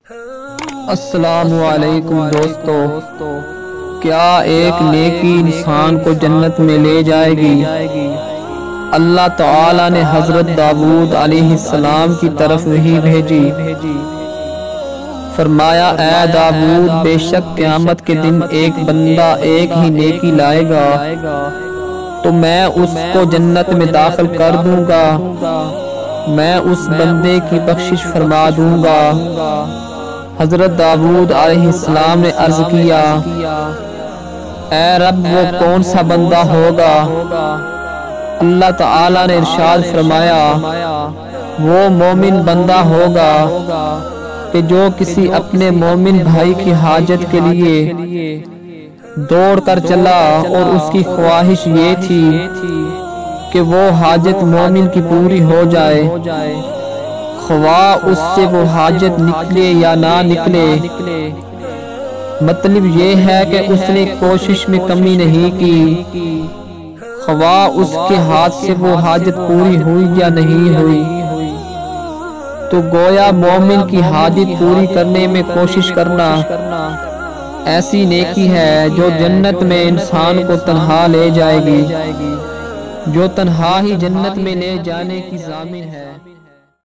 السلام علیکم دوستو، کیا ایک نیکی انسان کو جنت میں لے جائے گی؟ اللہ تعالی نے حضرت داؤد علیہ السلام کی طرف وحی بھیجی، فرمایا اے داؤد، بے شک قیامت کے دن ایک بندہ ایک ہی نیکی لائے گا تو میں اس کو جنت میں داخل کر دوں گا، میں اس بندے کی بخشش فرما دوں گا۔ حضرت داؤد علیہ السلام نے عرض کیا، اے رب وہ کون سا بندہ ہوگا؟ اللہ تعالی نے ارشاد فرمایا، وہ مومن بندہ ہوگا کہ جو کسی اپنے مومن بھائی کی حاجت کے لیے دوڑ کر چلا اور اس کی خواہش یہ تھی کہ وہ حاجت مومن کی پوری ہو جائے، خواہ اس سے وہ حاجت نکلے یا نہ نکلے۔ مطلب یہ ہے کہ اس نے کوشش میں کمی نہیں کی، خواہ اس کے ہاتھ سے وہ حاجت پوری ہوئی یا نہیں ہوئی۔ تو گویا مومن کی حاجت پوری کرنے میں کوشش کرنا ایسی نیکی ہے جو جنت میں انسان کو تنہا لے جائے گی، جو تنہا ہی جنت میں لے جانے کی ضامن ہے۔